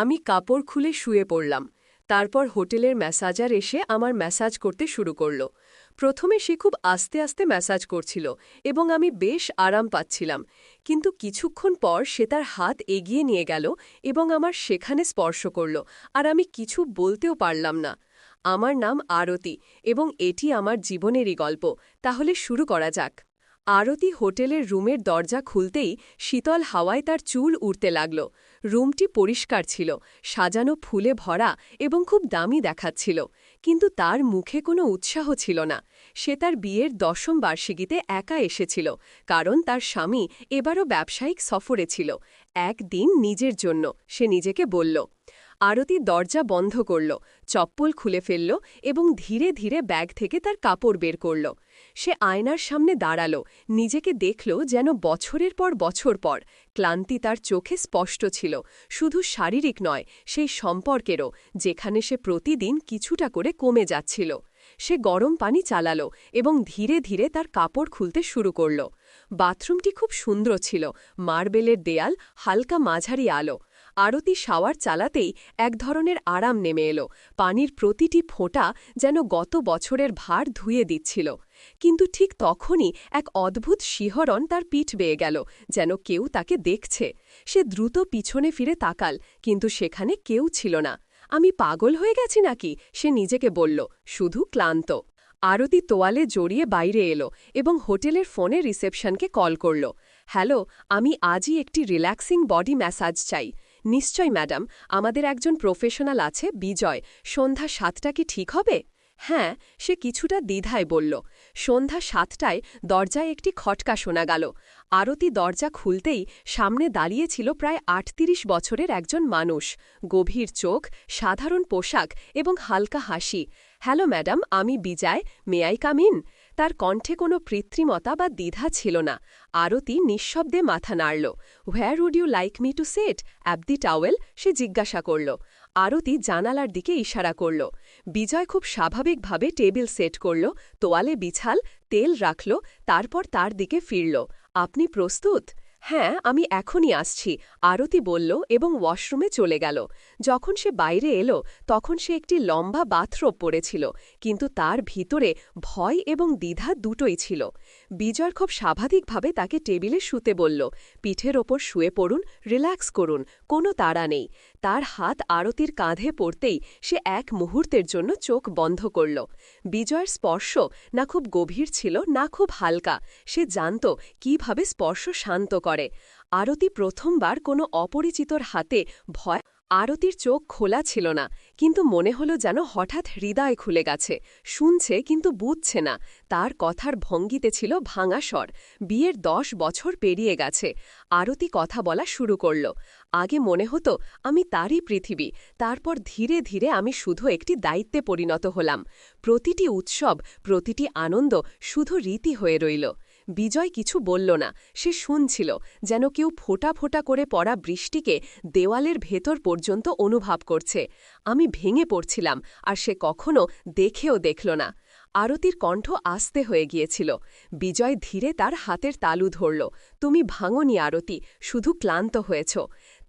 আমি কাপড় খুলে শুয়ে পড়লাম। তারপর হোটেলের ম্যাসাজার এসে আমার ম্যাসাজ করতে শুরু করল। প্রথমে সে খুব আস্তে আস্তে ম্যাসাজ করছিল এবং আমি বেশ আরাম পাচ্ছিলাম, কিন্তু কিছুক্ষণ পর সে তার হাত এগিয়ে নিয়ে গেল এবং আমার সেখানে স্পর্শ করল, আর আমি কিছু বলতেও পারলাম না। আমার নাম আরতি এবং এটি আমার জীবনেরই গল্প। তাহলে শুরু করা যাক। আরতি হোটেলের রুমের দরজা খুলতেই শীতল হাওয়ায় তার চুল উড়তে লাগল। রুমটি পরিষ্কার ছিল, সাজানো ফুলে ভরা এবং খুব দামি দেখাচ্ছিল, কিন্তু তার মুখে কোনো উৎসাহ ছিল না। সে তার বিয়ের ১০ম বার্ষিকীতে একা এসেছিল, কারণ তার স্বামী এবারও ব্যবসায়িক সফরে ছিল। একদিন নিজের জন্য, সে নিজেকে বলল। আরতি দরজা বন্ধ করল, চপ্পল খুলে ফেলল এবং ধীরে ধীরে ব্যাগ থেকে তার কাপড় বের করল। সে আয়নার সামনে দাঁড়াল, নিজেকে দেখল যেন বছরের পর বছর পর। ক্লান্তি তার চোখে স্পষ্ট ছিল, শুধু শারীরিক নয়, সেই সম্পর্কেরও, যেখানে সে প্রতিদিন কিছুটা করে কমে যাচ্ছিল। সে গরম পানি চালাল এবং ধীরে ধীরে তার কাপড় খুলতে শুরু করল। বাথরুমটি খুব সুন্দর ছিল, মার্বেলের দেয়াল, হালকা মাঝারি আলো। আরতি শাওয়ার চালাতেই এক ধরনের আরাম নেমে এলো। পানির প্রতিটি ফোঁটা যেন গত বছরের ভার ধুয়ে দিচ্ছিল। কিন্তু ঠিক তখনই এক অদ্ভুত শিহরণ তার পিঠ বেয়ে গেল, যেন কেউ তাকে দেখছে। সে দ্রুত পিছনে ফিরে তাকাল, কিন্তু সেখানে কেউ ছিল না। আমি পাগল হয়ে গেছি নাকি, সে নিজেকে বলল, শুধু ক্লান্ত। আরতি তোয়ালে জড়িয়ে বাইরে এলো এবং হোটেলের ফোনে রিসেপশনকে কল করল। হ্যালো, আমি আজই একটি রিল্যাক্সিং বডি ম্যাসাজ চাই। নিশ্চয় ম্যাডাম, আমাদের একজন প্রফেশনাল আছে, বিজয়। সন্ধ্যা ৭টা কি ঠিক হবে? হ্যাঁ, সে কিছুটা দ্বিধায় বলল। সন্ধ্যা ৭টায় দরজায় একটি খটকা শোনা গেল। আরতি দরজা খুলতেই সামনে দাঁড়িয়েছিল প্রায় ৩৮ বছরের একজন মানুষ। গভীর চোখ, সাধারণ পোশাক এবং হালকা হাসি। হ্যালো ম্যাডাম, আমি বিজয়, মে আই কাম ইন? তার কণ্ঠে কোনো কৃত্রিমতা বা দ্বিধা ছিল না। আরতি নিঃশব্দে মাথা নাড়ল। Where would you like me to set up the towel? সে জিজ্ঞাসা করল। আরতি জানালার দিকে ইশারা করল। বিজয় খুব স্বাভাবিকভাবে টেবিল সেট করল, তোয়ালে বিছাল, তেল রাখল, তারপর তার দিকে ফিরল। আপনি প্রস্তুত? হ্যাঁ, আমি এখনই আসছি, আরতি বলল এবং ওয়াশরুমে চলে গেল। যখন সে বাইরে এলো তখন সে একটি লম্বা বাথরোব পরেছিল, কিন্তু তার ভিতরে ভয় এবং দ্বিধা দুটোই ছিল। বিজয় খুব স্বাভাবিকভাবে তাকে টেবিলে শুতে বলল। পিঠের ওপর শুয়ে পড়ুন, রিল্যাক্স করুন, কোনো তাড়া নেই। তার হাত আরতির কাঁধে পড়তেই সে এক মুহূর্তের জন্য চোখ বন্ধ করল। বিজয়ের স্পর্শ না খুব গভীর ছিল, না খুব হালকা। সে জানত কিভাবে স্পর্শ শান্ত করে। আরতি প্রথমবার কোনো অপরিচিতর হাতে ভয়। আরতির চোখ খোলা ছিল না, কিন্তু মনে হলো যেন হঠাৎ হৃদয় খুলে গেছে। শুনছে কিন্তু বুঝছে না। তার কথার ভঙ্গিতে ছিল ভাঙা স্বর। বিয়ের ১০ বছর পেরিয়ে গেছে। আরতি কথা বলা শুরু করল। আগে মনে হতো আমি তারই পৃথিবী, তারপর ধীরে ধীরে আমি শুধু একটি দায়িত্বে পরিণত হলাম। প্রতিটি উৎসব, প্রতিটি আনন্দ শুধু রীতি হয়ে রইল। বিজয় কিছু বলল না, সে শুনছিল, যেন কেউ ফোঁটা ফোঁটা করে পড়া বৃষ্টিকে দেওয়ালের ভেতর পর্যন্ত অনুভব করছে। আমি ভেঙে পড়ছিলাম, আর সে কখনো দেখেও দেখল না। আরতির কণ্ঠ আস্তে হয়ে গিয়েছিল। বিজয় ধীরে তার হাতের তালু ধরল। তুমি ভাঙনি আরতি, শুধু ক্লান্ত হয়েছ।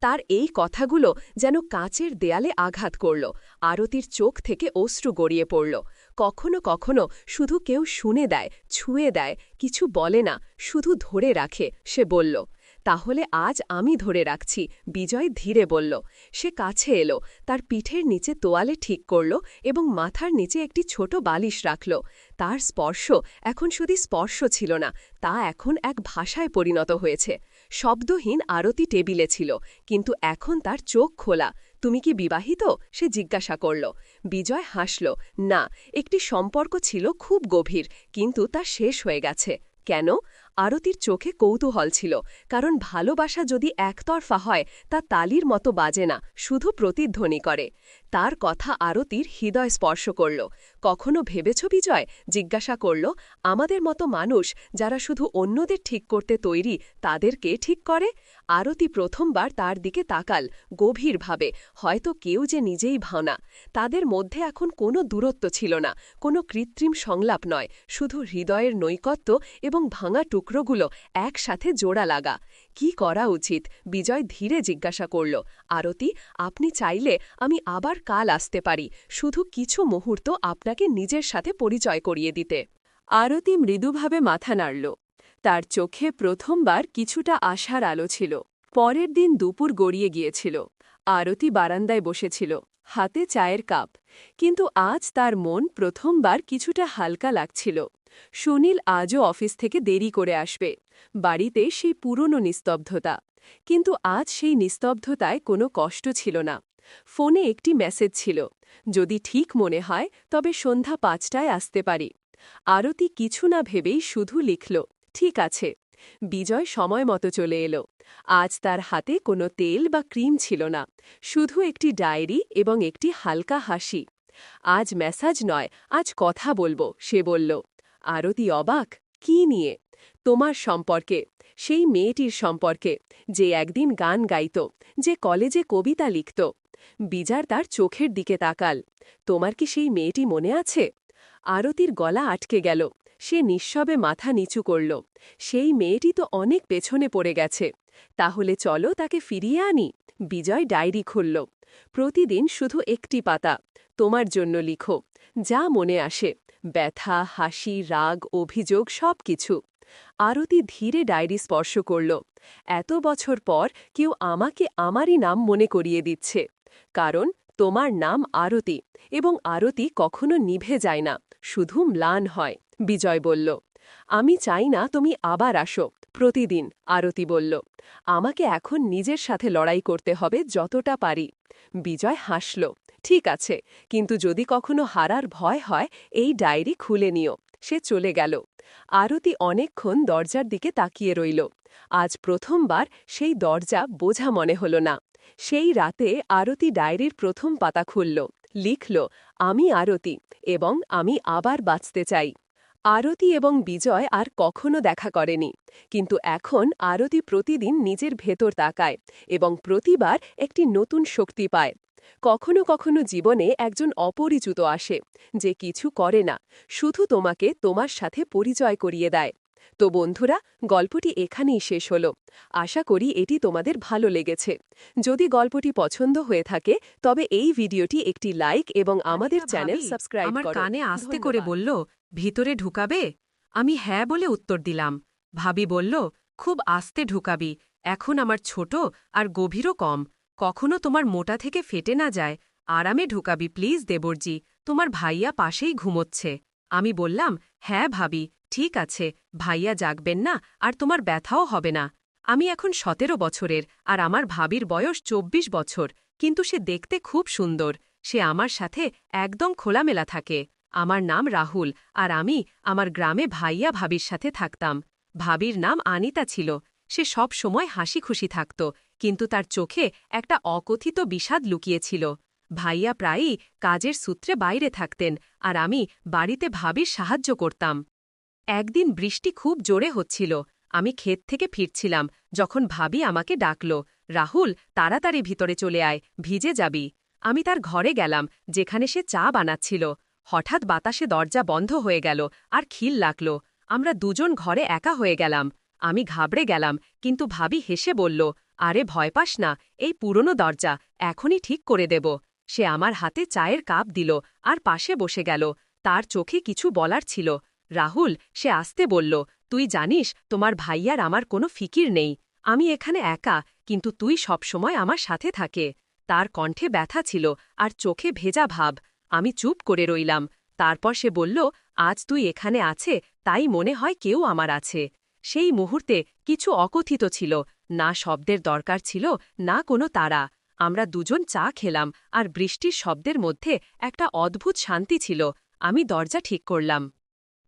তার এই কথাগুলো যেন কাচের দেয়ালে আঘাত করল। আরতির চোখ থেকে অশ্রু গড়িয়ে পড়ল। কখনো কখনো শুধু কেউ শুনে দেয়, ছুঁয়ে দেয়, কিছু বলে না, শুধু ধরে রাখে, সে বলল। তাহলে আজ আমি ধরে রাখছি, বিজয় ধীরে বলল। সে কাছে এলো, তার পিঠের নিচে তোয়ালে ঠিক করল এবং মাথার নিচে একটি ছোট বালিশ রাখল। তার স্পর্শ এখন শুধু স্পর্শ ছিল না, তা এখন এক ভাষায় পরিণত হয়েছে। শব্দহীন আরতি টেবিলে ছিল, কিন্তু এখন তার চোখ খোলা। তুমি কি বিবাহিত? সে জিজ্ঞাসা করল। বিজয় হাসল। না, একটি সম্পর্ক ছিল খুব গভীর, কিন্তু তা শেষ হয়ে গেছে। কেন? আরতির চোখে কৌতূহল ছিল, কারণ ভালোবাসা যদি একতরফা হয় তা তালির মতো বাজে না, শুধু প্রতিধ্বনি করে। তার কথা আরতির হৃদয় স্পর্শ করল। কখনো ভেবেছ বিজয়? জিজ্ঞাসা করল। আমাদের মতো মানুষ যারা শুধু অন্যদের ঠিক করতে তৈরি, তাদেরকে ঠিক করে? আরতি প্রথমবার তার দিকে তাকাল, গভীরভাবে, হয়তো কেউ যে নিজেই ভাওনা। তাদের মধ্যে এখন কোনো দূরত্ব ছিল না, কোনো কৃত্রিম সংলাপ নয়, শুধু হৃদয়ের নৈকট্য এবং ভাঙা টুকরো টুকরোগুলো একসাথে জোড়া লাগা। কি করা উচিত? বিজয় ধীরে জিজ্ঞাসা করল। আরতি, আপনি চাইলে আমি আবার কাল আসতে পারি, শুধু কিছু মুহূর্ত আপনাকে নিজের সাথে পরিচয় করিয়ে দিতে। আরতি মৃদুভাবে মাথা নাড়ল। তার চোখে প্রথমবার কিছুটা আশার আলো ছিল। পরের দিন দুপুর গড়িয়ে গিয়েছিল। আরতি বারান্দায় বসেছিল, হাতে চায়ের কাপ। কিন্তু আজ তার মন প্রথমবার কিছুটা হালকা লাগছিল। সুনীল আজও অফিস থেকে দেরি করে আসবে। বাড়িতে সেই পুরনো নিস্তব্ধতা। কিন্তু আজ সেই নিস্তব্ধতায় কোনো কষ্ট ছিল না। ফোনে একটি মেসেজ ছিল, যদি ঠিক মনে হয় তবে সন্ধ্যা 5টায় আসতে পারি। আরতি কিছু না ভেবেই শুধু লিখল, ঠিক আছে। বিজয় সময় মতো চলে এলো। আজ তার হাতে কোনো তেল বা ক্রিম ছিল না, শুধু একটি ডায়েরি এবং একটি হালকা হাসি। আজ মেসাজ নয়, আজ কথা বলবো, সে বলল। আরতি অবাক, কি নিয়ে? তোমার সম্পর্কে, সেই মেয়েটির সম্পর্কে, যে একদিন গান গাইত, যে কলেজে কবিতা লিখত। বিজার তার চোখের দিকে তাকাল। তোমার কি সেই মেয়েটি মনে আছে? আরতির গলা আটকে গেল। সে নিঃশবে মাথা নিচু করল। সেই মেয়েটি তো অনেক পেছনে পড়ে গেছে। তাহলে চলো তাকে ফিরিয়ে আনি। বিজয় ডায়েরি খুলল। প্রতিদিন শুধু একটি পাতা। তোমার জন্য লিখো, যা মনে আসে, ব্যথা, হাসি, রাগ, অভিযোগ, সবকিছু। আরতি ধীরে ডায়েরি স্পর্শ করল। এত বছর পর কেউ আমাকে আমারই নাম মনে করিয়ে দিচ্ছে। কারণ তোমার নাম আরতি, এবং আরতি কখনো নিভে যায় না, শুধু ম্লান হয়। বিজয় বলল, আমি চাই না তুমি আবার আসো প্রতিদিন। আরতি বলল, আমাকে এখন নিজের সাথে লড়াই করতে হবে যতটা পারি। বিজয় হাসল, ঠিক আছে, কিন্তু যদি কখনো হারার ভয় হয় এই ডায়েরি খুলে নিও। সে চলে গেল। আরতি অনেকক্ষণ দরজার দিকে তাকিয়ে রইল। আজ প্রথমবার সেই দরজা বোঝা মনে হল না। সেই রাতে আরতি ডায়েরির প্রথম পাতা খুলল, লিখল, আমি আরতি, এবং আমি আবার বাঁচতে চাই। আরতি এবং বিজয় আর কখনো দেখা করেনি, কিন্তু এখন আরতি প্রতিদিন নিজের ভেতর তাকায় এবং প্রতিবার একটি নতুন শক্তি পায়। কখনো কখনো জীবনে একজন অপরিচিত আসে, যে কিছু করে না, শুধু তোমাকে তোমার সাথে পরিচয় করিয়ে দেয়। তো বন্ধুরা, গল্পটি এখানেই শেষ হল। আশা করি এটি তোমাদের ভালো লেগেছে। যদি গল্পটি পছন্দ হয়ে থাকে তবে এই ভিডিওটি একটি লাইক এবং আমাদের চ্যানেল সাবস্ক্রাইব করো। আমার কানে আস্তে করে বলল, ভিতরে ঢুকাবে? আমি হ্যাঁ বলে উত্তর দিলাম। ভাবি বলল, খুব আস্তে ঢুকাবি, এখন আমার ছোট আর গভীরও কম, কখনো তোমার মোটা থেকে ফেটে না যায়। আরামে ঢুকাবি প্লিজ দেবরজি, তোমার ভাইয়া পাশেই ঘুমোচ্ছে। আমি বললাম, হ্যাঁ ভাবি, ঠিক আছে, ভাইয়া জাগবেন না আর তোমার ব্যথাও হবে না। আমি এখন 17 বছরের আর আমার ভাবির বয়স 24 বছর, কিন্তু সে দেখতে খুব সুন্দর। সে আমার সাথে একদম খোলামেলা থাকে। আমার নাম রাহুল, আর আমি আমার গ্রামে ভাইয়া ভাবির সাথে থাকতাম। ভাবির নাম আনিতা ছিল। সে সব সময় হাসি খুশি থাকত, কিন্তু তার চোখে একটা অকথিত বিষাদ লুকিয়েছিল। ভাইয়া প্রায়ই কাজের সূত্রে বাইরে থাকতেন, আর আমি বাড়িতে ভাবির সাহায্য করতাম। একদিন বৃষ্টি খুব জোরে হচ্ছিল। আমি ক্ষেত থেকে ফিরছিলাম যখন ভাবি আমাকে ডাকল, রাহুল, তাড়াতাড়ি ভিতরে চলে আয়, ভিজে যাবি। আমি তার ঘরে গেলাম, যেখানে সে চা বানাচ্ছিল। হঠাৎ বাতাসে দরজা বন্ধ হয়ে গেল আর খিল লাগল। আমরা দুজন ঘরে একা হয়ে গেলাম। আমি ঘাবড়ে গেলাম, কিন্তু ভাবি হেসে বলল, আরে ভয় পাস না, এই পুরনো দরজা, এখনই ঠিক করে দেব। সে আমার হাতে চায়ের কাপ দিল আর পাশে বসে গেল। তার চোখে কিছু বলার ছিল। রাহুল, সে আসতে বলল, তুই জানিস তোমার ভাইয়ার আমার কোনো ফিকির নেই। আমি এখানে একা, কিন্তু তুই সবসময় আমার সাথে থাকে। তার কণ্ঠে ব্যথা ছিল আর চোখে ভেজা ভাব। আমি চুপ করে রইলাম। তারপর সে বলল, আজ তুই এখানে আছে, তাই মনে হয় কেউ আমার আছে। সেই মুহূর্তে কিছু অকথিত ছিল, না শব্দের দরকার ছিল, না কোনো তারা। আমরা দুজন চা খেলাম, আর বৃষ্টির শব্দের মধ্যে একটা অদ্ভুত শান্তি ছিল। আমি দরজা ঠিক করলাম।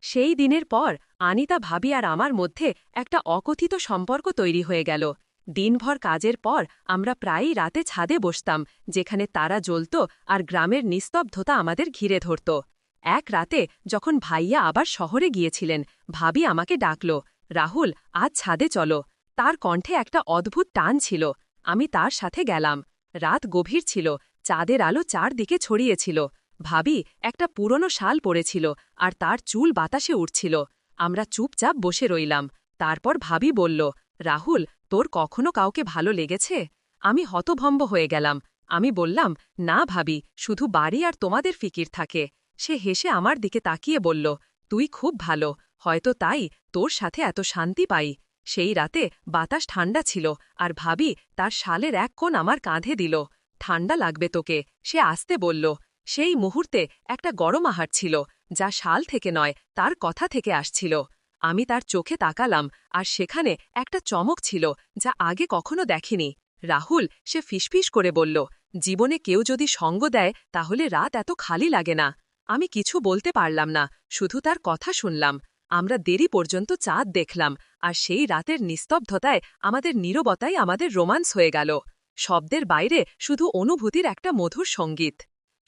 সেই দিনের পর আনিতা ভাবি আর আমার মধ্যে একটা অকথিত সম্পর্ক তৈরি হয়ে গেল। দিনভর কাজের পর আমরা প্রায়ই রাতে ছাদে বসতাম, যেখানে তারা জ্বলত আর গ্রামের নিস্তব্ধতা আমাদের ঘিরে ধরত। এক রাতে যখন ভাইয়া আবার শহরে গিয়েছিলেন, ভাবি আমাকে ডাকল, রাহুল, আজ ছাদে চলো। তার কণ্ঠে একটা অদ্ভুত টান ছিল। আমি তার সাথে গেলাম। রাত গভীর ছিল, চাঁদের আলো চারদিকে ছড়িয়েছিল। ভাবি একটা পুরনো শাল পরেছিল, আর তার চুল বাতাসে উঠছিল। আমরা চুপচাপ বসে রইলাম। তারপর ভাবি বলল, রাহুল, তোর কখনো কাউকে ভালো লেগেছে? আমি হতভম্ব হয়ে গেলাম। আমি বললাম, না ভাবি, শুধু বাড়ি আর তোমাদের ফিকির থাকে। সে হেসে আমার দিকে তাকিয়ে বলল, তুই খুব ভালো, হয়তো তাই তোর সাথে এত শান্তি পাই। সেই রাতে বাতাস ঠান্ডা ছিল, আর ভাবি তার শালের এক কোণ আমার কাঁধে দিল। ঠান্ডা লাগবে তোকে, সে আসতে বলল। সেই মুহূর্তে একটা গরম আহার ছিল, যা শাল থেকে নয়, তার কথা থেকে আসছিল। আমি তার চোখে তাকালাম, আর সেখানে একটা চমক ছিল যা আগে কখনো দেখিনি। রাহুল, সে ফিসফিস করে বলল, জীবনে কেউ যদি সঙ্গ দেয় তাহলে রাত এত খালি লাগে না। আমি কিছু বলতে পারলাম না, শুধু তার কথা শুনলাম। আমরা দেরি পর্যন্ত চাঁদ দেখলাম, আর সেই রাতের নিস্তব্ধতায় আমাদের নীরবতাই আমাদের রোমান্স হয়ে গেল। শব্দের বাইরে শুধু অনুভূতির একটা মধুর সঙ্গীত।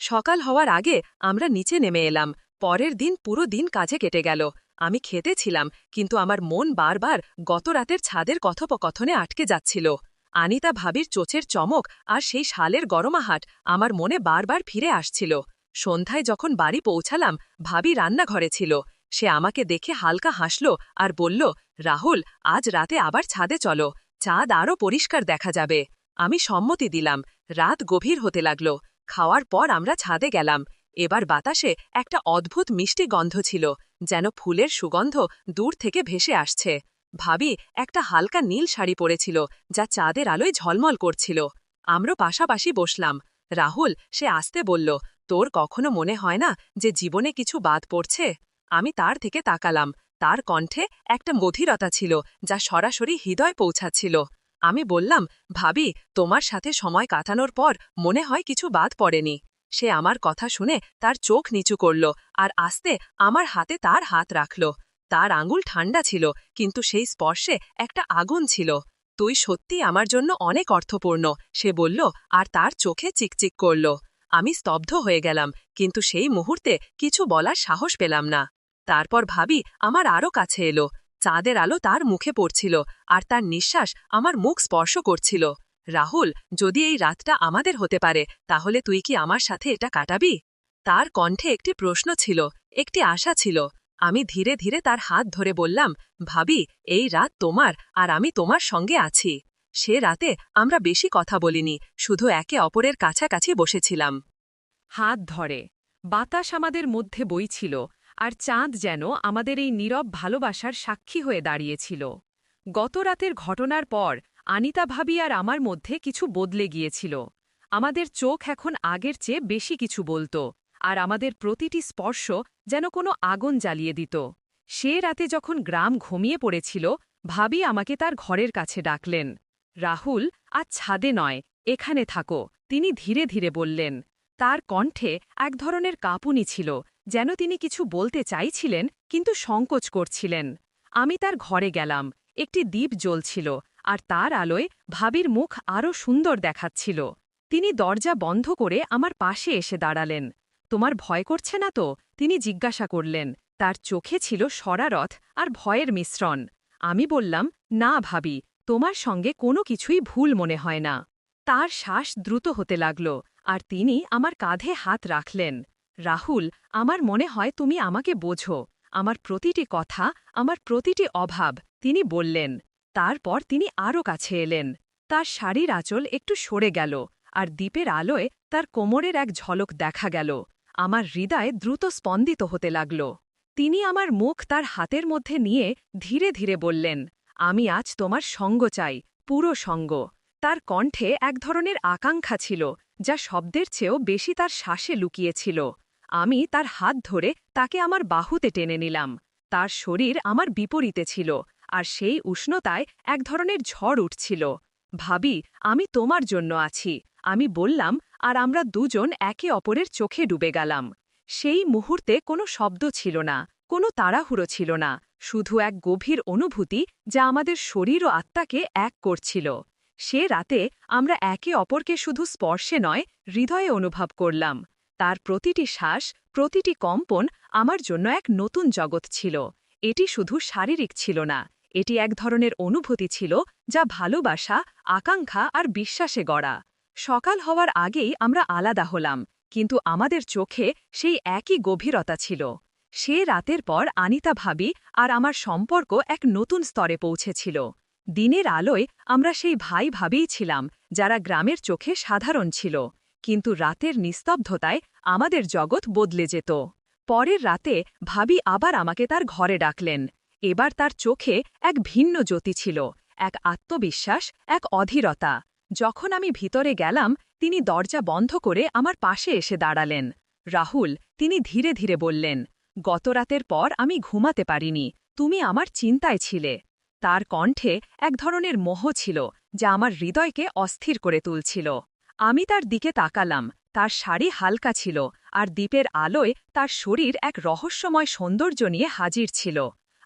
সকাল হওয়ার আগে আমরা নিচে নেমে এলাম। পরের দিন পুরো দিন কাজে কেটে গেল। আমি খেতে ছিলাম, কিন্তু আমার মন বারবার গত রাতের ছাদের কথোপকথনে আটকে যাচ্ছিল। আনিতা ভাবির চোচের চমক আর সেই শালের গরমাহাট আমার মনে বারবার ফিরে আসছিল। সন্ধ্যায় যখন বাড়ি পৌঁছালাম, ভাবি রান্নাঘরে ছিল। সে আমাকে দেখে হালকা হাসল আর বলল, রাহুল, আজ রাতে আবার ছাদে চলো, চাঁদ আরও পরিষ্কার দেখা যাবে। আমি সম্মতি দিলাম। রাত গভীর হতে লাগল। খাওয়ার পর আমরা ছাদে গেলাম। এবার বাতাসে একটা অদ্ভুত মিষ্টি গন্ধ ছিল, যেন ফুলের সুগন্ধ দূর থেকে ভেসে আসছে। ভাবি একটা হালকা নীল শাড়ি পরেছিল, যা চাঁদের আলোয় ঝলমল করছিল। আমরা পাশাপাশি বসলাম। রাহুল, সে আসতে বলল, তোর কখনো মনে হয় না যে জীবনে কিছু বাদ পড়ছে? আমি তার থেকে তাকালাম। তার কণ্ঠে একটা গভীরতা ছিল, যা সরাসরি হৃদয় পৌঁছাচ্ছিল। আমি বললাম, ভাবি, তোমার সাথে সময় কাটানোর পর মনে হয় কিছু বাদ পড়েনি। সে আমার কথা শুনে তার চোখ নিচু করল, আর আস্তে আমার হাতে তার হাত রাখল। তার আঙুল ঠান্ডা ছিল, কিন্তু সেই স্পর্শে একটা আগুন ছিল। তুই সত্যি আমার জন্য অনেক অর্থপূর্ণ, সে বলল, আর তার চোখে চিকচিক করল। আমি স্তব্ধ হয়ে গেলাম, কিন্তু সেই মুহূর্তে কিছু বলার সাহস পেলাম না। তারপর ভাবি আমার আরও কাছে এলো। চাঁদের আলো তার মুখে পড়ছিল, আর তার নিঃশ্বাস আমার মুখ স্পর্শ করছিল। রাহুল, যদি এই রাতটা আমাদের হতে পারে, তাহলে তুই কি আমার সাথে এটা কাটাবি? তার কণ্ঠে একটি প্রশ্ন ছিল, একটি আশা ছিল। আমি ধীরে ধীরে তার হাত ধরে বললাম, ভাবি, এই রাত তোমার, আর আমি তোমার সঙ্গে আছি। সে রাতে আমরা বেশি কথা বলিনি, শুধু একে অপরের কাছাকাছি বসেছিলাম। হাত ধরে বাতাস আমাদের মধ্যে বইছিল, আর চাঁদ যেন আমাদের এই নীরব ভালোবাসার সাক্ষী হয়ে দাঁড়িয়েছিল। গত রাতের ঘটনার পর আনিতা ভাবি আর আমার মধ্যে কিছু বদলে গিয়েছিল। আমাদের চোখ এখন আগের চেয়ে বেশি কিছু বলত, আর আমাদের প্রতিটি স্পর্শ যেন কোনো আগুন জ্বালিয়ে দিত। সে রাতে যখন গ্রাম ঘুমিয়ে পড়েছিল, ভাবি আমাকে তার ঘরের কাছে ডাকলেন। রাহুল, আজ ছাদে নয়, এখানে থাকো, তিনি ধীরে ধীরে বললেন। তার কণ্ঠে এক ধরনের কাঁপুনি ছিল, যেন তিনি কিছু বলতে চাইছিলেন কিন্তু সংকোচ করছিলেন। আমি তার ঘরে গেলাম। একটি দ্বীপ জ্বলছিল, আর তার আলোয় ভাবির মুখ আরও সুন্দর দেখাচ্ছিল। তিনি দরজা বন্ধ করে আমার পাশে এসে দাঁড়ালেন। তোমার ভয় করছে না তো? তিনি জিজ্ঞাসা করলেন। তার চোখে ছিল শরারত আর ভয়ের মিশ্রণ। আমি বললাম, না ভাবি, তোমার সঙ্গে কোনো কিছুই ভুল মনে হয় না। তার শ্বাস দ্রুত হতে লাগল, আর তিনি আমার কাঁধে হাত রাখলেন। রাহুল, আমার মনে হয় তুমি আমাকে বোঝো, আমার প্রতিটি কথা, আমার প্রতিটি অভাব, তিনি বললেন। তারপর তিনি আরও কাছে এলেন। তার শাড়ির আঁচল একটু সরে গেল, আর দ্বীপের আলোয় তার কোমরের এক ঝলক দেখা গেল। আমার হৃদয় দ্রুত স্পন্দিত হতে লাগল। তিনি আমার মুখ তার হাতের মধ্যে নিয়ে ধীরে ধীরে বললেন, আমি আজ তোমার সঙ্গ চাই, পুরো সঙ্গ। তার কণ্ঠে এক ধরনের আকাঙ্ক্ষা ছিল, যা শব্দের চেয়েও বেশি তার শ্বাসে লুকিয়েছিল। আমি তার হাত ধরে তাকে আমার বাহুতে টেনে নিলাম। তার শরীর আমার বিপরীতে ছিল, আর সেই উষ্ণতায় এক ধরনের ঝড় উঠছিল। ভাবি, আমি তোমার জন্য আছি, আমি বললাম, আর আমরা দুজন একে অপরের চোখে ডুবে গেলাম। সেই মুহূর্তে কোনো শব্দ ছিল না, কোনো তাড়াহুড়ো ছিল না, শুধু এক গভীর অনুভূতি যা আমাদের শরীর ও আত্মাকে এক করছিল। সে রাতে আমরা একে অপরকে শুধু স্পর্শে নয়, হৃদয়ে অনুভব করলাম। তার প্রতিটি শ্বাস, প্রতিটি কম্পন আমার জন্য এক নতুন জগৎ ছিল। এটি শুধু শারীরিক ছিল না, এটি এক ধরনের অনুভূতি ছিল যা ভালোবাসা, আকাঙ্ক্ষা আর বিশ্বাসে গড়া। সকাল হওয়ার আগেই আমরা আলাদা হলাম, কিন্তু আমাদের চোখে সেই একই গভীরতা ছিল। সে রাতের পর আনিতা ভাবি আর আমার সম্পর্ক এক নতুন স্তরে পৌঁছেছিল। দিনের আলোয় আমরা সেই ভাই ভাবিই ছিলাম যারা গ্রামের চোখে সাধারণ ছিল, কিন্তু রাতের নিস্তব্ধতায় আমাদের জগৎ বদলে যেত। পরের রাতে ভাবি আবার আমাকে তার ঘরে ডাকলেন। এবার তার চোখে এক ভিন্ন জ্যোতি ছিল, এক আত্মবিশ্বাস, এক অধীরতা। যখন আমি ভিতরে গেলাম, তিনি দরজা বন্ধ করে আমার পাশে এসে দাঁড়ালেন। রাহুল, তিনি ধীরে ধীরে বললেন, গতরাতের পর আমি ঘুমাতে পারিনি, তুমি আমার চিন্তায় ছিলে। তার কণ্ঠে এক ধরনের মোহ ছিল যা আমার হৃদয়কে অস্থির করে তুলছিল। আমি তার দিকে তাকালাম, তার শাড়ি হালকা ছিল, আর দ্বীপের আলোয় তার শরীর এক রহস্যময় সৌন্দর্য নিয়ে হাজির ছিল।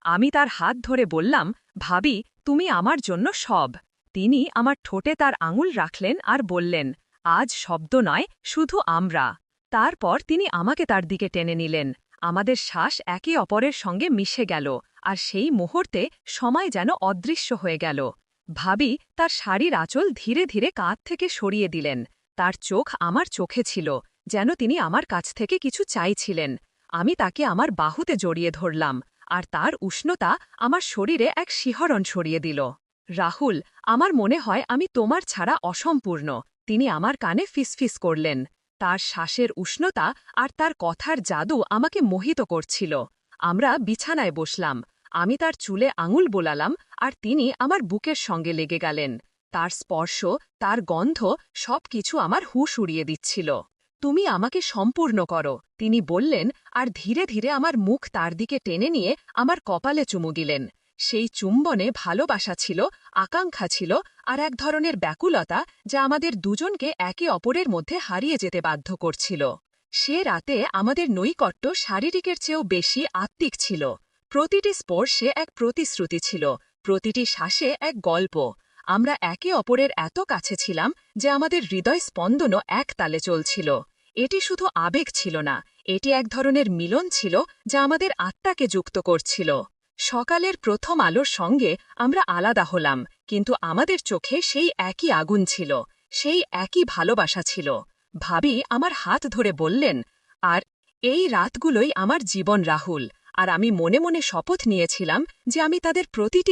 আমি তার হাত ধরে বললাম, ভাবি, তুমি আমার জন্য সব। তিনি আমার ঠোঁটে তার আঙুল রাখলেন আর বললেন, আজ শব্দ নয়, শুধু আমরা। তারপর তিনি আমাকে তার দিকে টেনে নিলেন। আমাদের শ্বাস একে অপরের সঙ্গে মিশে গেল, আর সেই মুহূর্তে সময় যেন অদৃশ্য হয়ে গেল। ভাবি তার শাড়ির আঁচল ধীরে ধীরে কাঁধ থেকে সরিয়ে দিলেন। তার চোখ আমার চোখে ছিল, যেন তিনি আমার কাছ থেকে কিছু চাইছিলেন। আমি তাকে আমার বাহুতে জড়িয়ে ধরলাম, আর তার উষ্ণতা আমার শরীরে এক শিহরণ ছড়িয়ে দিল। রাহুল, আমার মনে হয় আমি তোমার ছাড়া অসম্পূর্ণ, তিনি আমার কানে ফিসফিস করলেন। তার শ্বাসের উষ্ণতা আর তার কথার জাদু আমাকে মোহিত করছিল। আমরা বিছানায় বসলাম। আমি তার চুলে আঙুল বোলালাম, আর তিনি আমার বুকের সঙ্গে লেগে গেলেন। তার স্পর্শ, তার গন্ধ, সবকিছু আমার হুঁশ উড়িয়ে দিচ্ছিল। তুমি আমাকে সম্পূর্ণ করো, তিনি বললেন, আর ধীরে ধীরে আমার মুখ তার দিকে টেনে নিয়ে আমার কপালে চুমু দিলেন। সেই চুম্বনে ভালোবাসা ছিল, আকাঙ্ক্ষা ছিল, আর এক ধরনের ব্যাকুলতা যা আমাদের দুজনকে একে অপরের মধ্যে হারিয়ে যেতে বাধ্য করছিল। সে রাতে আমাদের নৈকট্য শারীরিকের চেয়েও বেশি আত্মিক ছিল। প্রতিটি স্পর্শে এক প্রতিশ্রুতি ছিল, প্রতিটি শ্বাসে এক গল্প। আমরা একে অপরের এত কাছে ছিলাম যে আমাদের হৃদয় স্পন্দনও এক তালে চলছিল। এটি শুধু আবেগ ছিল না, এটি এক ধরনের মিলন ছিল যা আমাদের আত্মাকে যুক্ত করছিল। সকালের প্রথম আলোর সঙ্গে আমরা আলাদা হলাম, কিন্তু আমাদের চোখে সেই একই আগুন ছিল, সেই একই ভালোবাসা ছিল। ভাবি আমার হাত ধরে বললেন, আর এই রাতগুলোই আমার জীবন রাহুল, আর আমি মনে মনে শপথ নিয়েছিলাম যে আমি তাদের প্রতিটি